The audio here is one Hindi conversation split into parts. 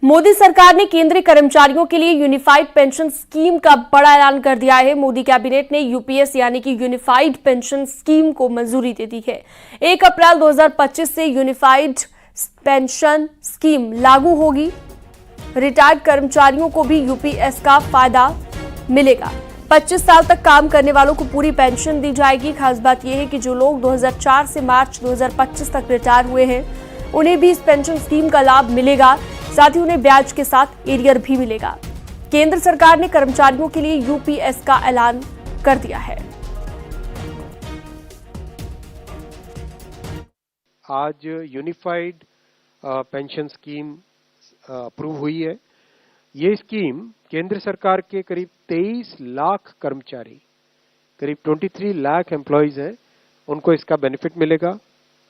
मोदी सरकार ने केंद्रीय कर्मचारियों के लिए यूनिफाइड पेंशन स्कीम का बड़ा ऐलान कर दिया है। मोदी कैबिनेट ने यूपीएस यानी कि यूनिफाइड पेंशन स्कीम को मंजूरी दे दी है। 1 अप्रैल 2025 से यूनिफाइड पेंशन स्कीम लागू होगी। रिटायर्ड कर्मचारियों को भी यूपीएस का फायदा मिलेगा। 25 साल तक काम करने वालों को पूरी पेंशन दी जाएगी। खास बात यह है कि जो लोग 2004 से मार्च 2025 तक रिटायर हुए हैं उन्हें भी इस पेंशन स्कीम का लाभ मिलेगा। साथ ही उन्हें ब्याज के साथ एरियर भी मिलेगा। केंद्र सरकार ने कर्मचारियों के लिए यूपीएस का ऐलान कर दिया है। आज यूनिफाइड पेंशन स्कीम अप्रूव हुई है। ये स्कीम केंद्र सरकार के करीब 23 लाख कर्मचारी, करीब 23 लाख एम्प्लॉइज हैं, उनको इसका बेनिफिट मिलेगा।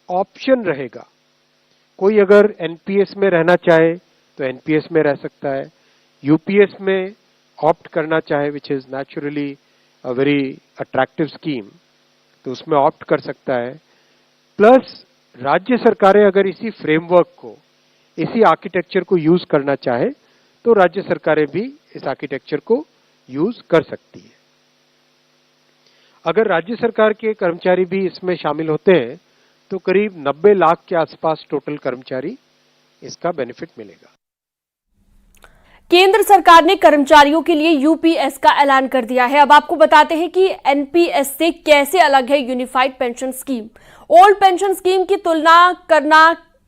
ऑप्शन रहेगा, कोई अगर एनपीएस में रहना चाहे तो एनपीएस में रह सकता है, यूपीएस में ऑप्ट करना चाहे which is naturally a very attractive scheme, तो उसमें ऑप्ट कर सकता है। प्लस राज्य सरकारें अगर इसी फ्रेमवर्क को, इसी आर्किटेक्चर को यूज करना चाहे तो राज्य सरकारें भी इस आर्किटेक्चर को यूज कर सकती है। अगर राज्य सरकार के कर्मचारी भी इसमें शामिल होते हैं तो करीब 90 लाख के आसपास टोटल कर्मचारी इसका बेनिफिट मिलेगा। केंद्र सरकार ने कर्मचारियों के लिए यूपीएस का ऐलान कर दिया है। अब आपको बताते हैं कि एनपीएस से कैसे अलग है unified pension scheme. Old pension scheme की तुलना करना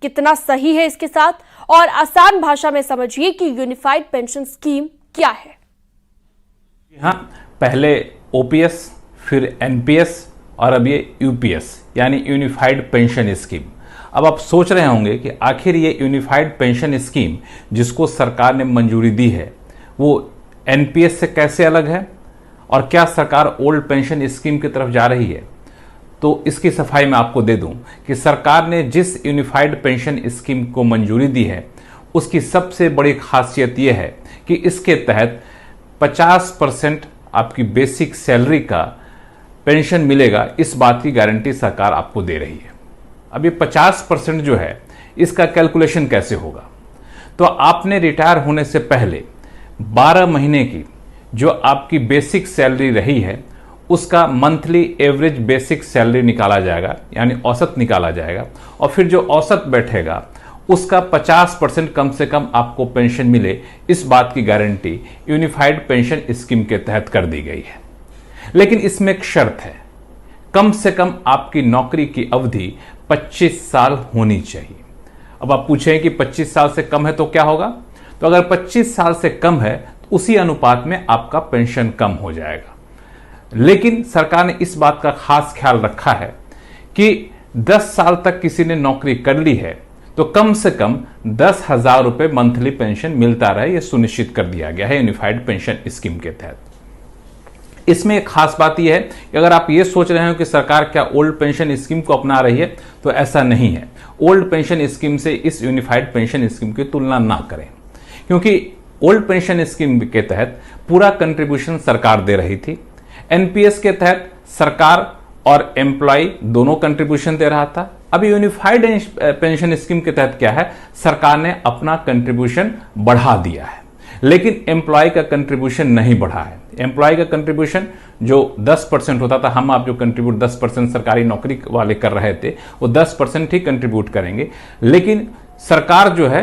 कितना सही है इसके साथ, और आसान भाषा में समझिए कि यूनिफाइड पेंशन स्कीम क्या है। हाँ, पहले ओपीएस, फिर एनपीएस और अब ये यूपीएस यानी यूनिफाइड पेंशन स्कीम। अब आप सोच रहे होंगे कि आखिर ये यूनिफाइड पेंशन स्कीम जिसको सरकार ने मंजूरी दी है वो एनपीएस से कैसे अलग है और क्या सरकार ओल्ड पेंशन स्कीम की तरफ जा रही है। तो इसकी सफाई मैं आपको दे दूं कि सरकार ने जिस यूनिफाइड पेंशन स्कीम को मंजूरी दी है उसकी सबसे बड़ी खासियत यह है कि इसके तहत 50% आपकी बेसिक सैलरी का पेंशन मिलेगा। इस बात की गारंटी सरकार आपको दे रही है। अब ये 50% जो है इसका कैलकुलेशन कैसे होगा, तो आपने रिटायर होने से पहले 12 महीने की जो आपकी बेसिक सैलरी रही है उसका मंथली एवरेज बेसिक सैलरी निकाला जाएगा, यानी औसत निकाला जाएगा, और फिर जो औसत बैठेगा उसका 50% कम से कम आपको पेंशन मिले, इस बात की गारंटी यूनिफाइड पेंशन स्कीम के तहत कर दी गई है। लेकिन इसमें एक शर्त है, कम से कम आपकी नौकरी की अवधि 25 साल होनी चाहिए। अब आप पूछें कि 25 साल से कम है तो क्या होगा, तो अगर 25 साल से कम है तो उसी अनुपात में आपका पेंशन कम हो जाएगा। लेकिन सरकार ने इस बात का खास ख्याल रखा है कि 10 साल तक किसी ने नौकरी कर ली है तो कम से कम 10,000 रुपए मंथली पेंशन मिलता रहे, यह सुनिश्चित कर दिया गया है यूनिफाइड पेंशन स्कीम के तहत। इसमें एक खास बात यह है कि अगर आप ये सोच रहे हो कि सरकार क्या ओल्ड पेंशन स्कीम को अपना रही है, तो ऐसा नहीं है। ओल्ड पेंशन स्कीम से इस यूनिफाइड पेंशन स्कीम की तुलना ना करें, क्योंकि ओल्ड पेंशन स्कीम के तहत पूरा कंट्रीब्यूशन सरकार दे रही थी। एनपीएस के तहत सरकार और एम्प्लॉय दोनों कंट्रीब्यूशन दे रहा था। अब यूनिफाइड पेंशन स्कीम के तहत क्या है, सरकार ने अपना कंट्रीब्यूशन बढ़ा दिया है, लेकिन एम्प्लॉय का कंट्रीब्यूशन नहीं बढ़ा है। एम्प्लॉय का कंट्रीब्यूशन जो 10% होता था, हम आप जो कंट्रीब्यूट 10% सरकारी नौकरी वाले कर रहे थे वो 10% ही कंट्रीब्यूट करेंगे, लेकिन सरकार जो है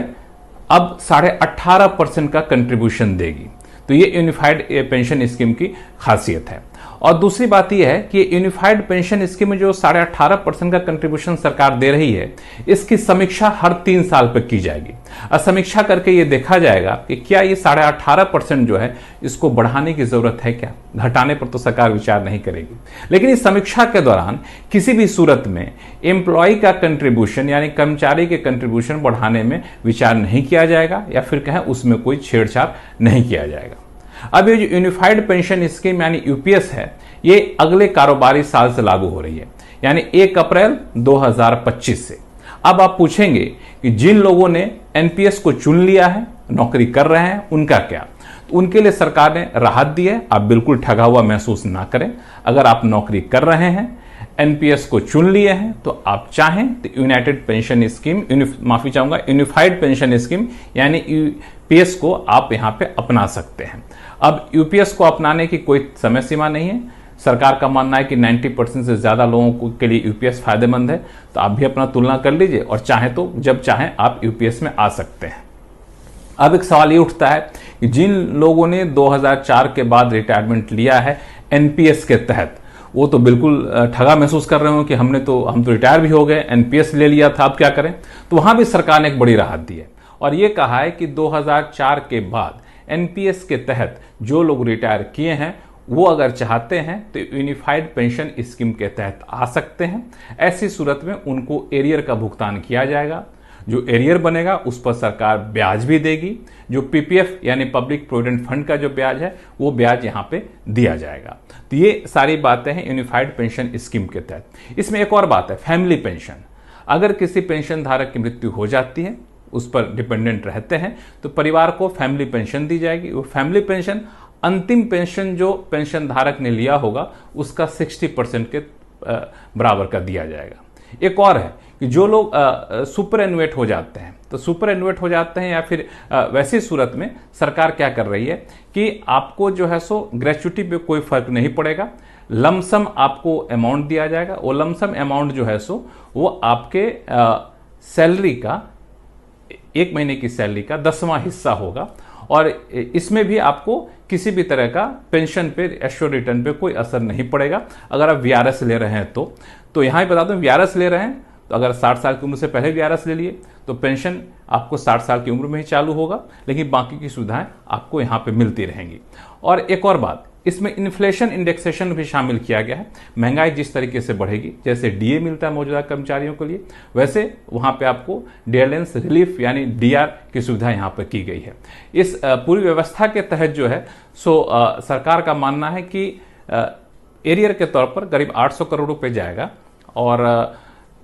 अब 18.5% का कंट्रीब्यूशन देगी। तो ये यूनिफाइड पेंशन स्कीम की खासियत है। और दूसरी बात यह है कि यूनिफाइड पेंशन स्कीम में जो 18.5% का कंट्रीब्यूशन सरकार दे रही है, इसकी समीक्षा हर 3 साल पर की जाएगी। और समीक्षा करके ये देखा जाएगा कि क्या ये 18.5% जो है इसको बढ़ाने की जरूरत है, क्या घटाने पर तो सरकार विचार नहीं करेगी। लेकिन इस समीक्षा के दौरान किसी भी सूरत में एम्प्लॉय का कंट्रीब्यूशन यानी कर्मचारी के कंट्रीब्यूशन बढ़ाने में विचार नहीं किया जाएगा, या फिर कहें उसमें कोई छेड़छाड़ नहीं किया जाएगा। अब ये जो यूनिफाइड पेंशन स्कीम यानी यूपीएस है, ये अगले कारोबारी साल से लागू हो रही है, यानी 1 अप्रैल 2025 से। अब आप पूछेंगे कि जिन लोगों ने एनपीएस को चुन लिया है, नौकरी कर रहे हैं, उनका क्या, तो उनके लिए सरकार ने राहत दी है। आप बिल्कुल ठगा हुआ महसूस ना करें। अगर आप नौकरी कर रहे हैं, एनपीएस को चुन लिए हैं तो आप चाहें तो United pension scheme unified pension scheme यानी यूपीएस को आप यहां पे अपना सकते हैं। अब यूपीएस को अपनाने की कोई समय सीमा नहीं है। सरकार का मानना है कि 90% से ज्यादा लोगों के लिए यूपीएस फायदेमंद है, तो आप भी अपना तुलना कर लीजिए और चाहे तो जब चाहें आप यूपीएस में आ सकते हैं। अब एक सवाल ये उठता है कि जिन लोगों ने 2004 के बाद रिटायरमेंट लिया है एनपीएस के तहत, वो तो बिल्कुल ठगा महसूस कर रहे हो कि हम तो रिटायर भी हो गए, एनपीएस ले लिया था, अब क्या करें। तो वहां भी सरकार ने एक बड़ी राहत दी है और ये कहा है कि 2004 के बाद एनपीएस के तहत जो लोग रिटायर किए हैं वो अगर चाहते हैं तो यूनिफाइड पेंशन स्कीम के तहत आ सकते हैं। ऐसी सूरत में उनको एरियर का भुगतान किया जाएगा। जो एरियर बनेगा उस पर सरकार ब्याज भी देगी। जो पीपीएफ यानी पब्लिक प्रोविडेंट फंड का जो ब्याज है वो ब्याज यहां पे दिया जाएगा। तो ये सारी बातें हैं यूनिफाइड पेंशन स्कीम के तहत। इसमें एक और बात है, फैमिली पेंशन। अगर किसी पेंशन धारक की मृत्यु हो जाती है, उस पर डिपेंडेंट रहते हैं, तो परिवार को फैमिली पेंशन दी जाएगी। वो फैमिली पेंशन अंतिम पेंशन जो पेंशन धारक ने लिया होगा उसका 60% के बराबर का दिया जाएगा। एक और है कि जो लोग सुपर एनुएट हो जाते हैं, तो सुपर एनुएट हो जाते हैं या फिर वैसी सूरत में सरकार क्या कर रही है कि आपको जो है सो ग्रेच्युटी पे कोई फर्क नहीं पड़ेगा, लमसम आपको अमाउंट दिया जाएगा। वो लमसम अमाउंट जो है सो वो आपके सैलरी का, 1 महीने की सैलरी का 10वां हिस्सा होगा और इसमें भी आपको किसी भी तरह का पेंशन पे, एश्योर्ड रिटर्न पे कोई असर नहीं पड़ेगा। अगर आप वीआरएस ले रहे हैं तो यहां ही बता दूं, वीआरएस ले रहे हैं तो अगर 60 साल की उम्र से पहले वीआरएस ले लिए तो पेंशन आपको 60 साल की उम्र में ही चालू होगा, लेकिन बाकी की सुविधाएं आपको यहां पे मिलती रहेंगी। और एक और बात, इसमें इन्फ्लेशन इंडेक्सेशन भी शामिल किया गया है। महंगाई जिस तरीके से बढ़ेगी, जैसे डीए मिलता है मौजूदा कर्मचारियों के लिए, वैसे वहां पे आपको डियरलेंस रिलीफ यानी डीआर की सुविधा यहां पर की गई है। इस पूरी व्यवस्था के तहत जो है सरकार का मानना है कि एरियर के तौर पर करीब 800 करोड़ रुपए जाएगा और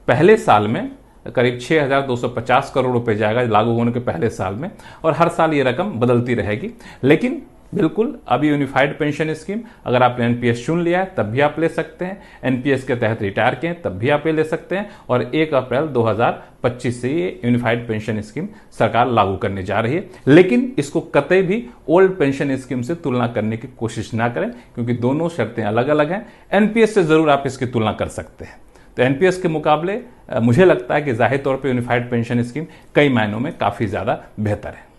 पहले साल में करीब 6,250 करोड़ रुपए जाएगा लागू होने के पहले साल में, और हर साल ये रकम बदलती रहेगी। लेकिन बिल्कुल अभी यूनिफाइड पेंशन स्कीम, अगर आपने एनपीएस चुन लिया है तब भी आप ले सकते हैं, एनपीएस के तहत रिटायर किए तब भी आप ये ले सकते हैं, और 1 अप्रैल 2025 से ये यूनिफाइड पेंशन स्कीम सरकार लागू करने जा रही है। लेकिन इसको कतई भी ओल्ड पेंशन स्कीम से तुलना करने की कोशिश ना करें, क्योंकि दोनों शर्तें अलग अलग हैं। एनपीएस से जरूर आप इसकी तुलना कर सकते हैं। तो एनपीएस के मुकाबले मुझे लगता है कि जाहिर तौर पर यूनिफाइड पेंशन स्कीम कई मायनों में काफी ज्यादा बेहतर है।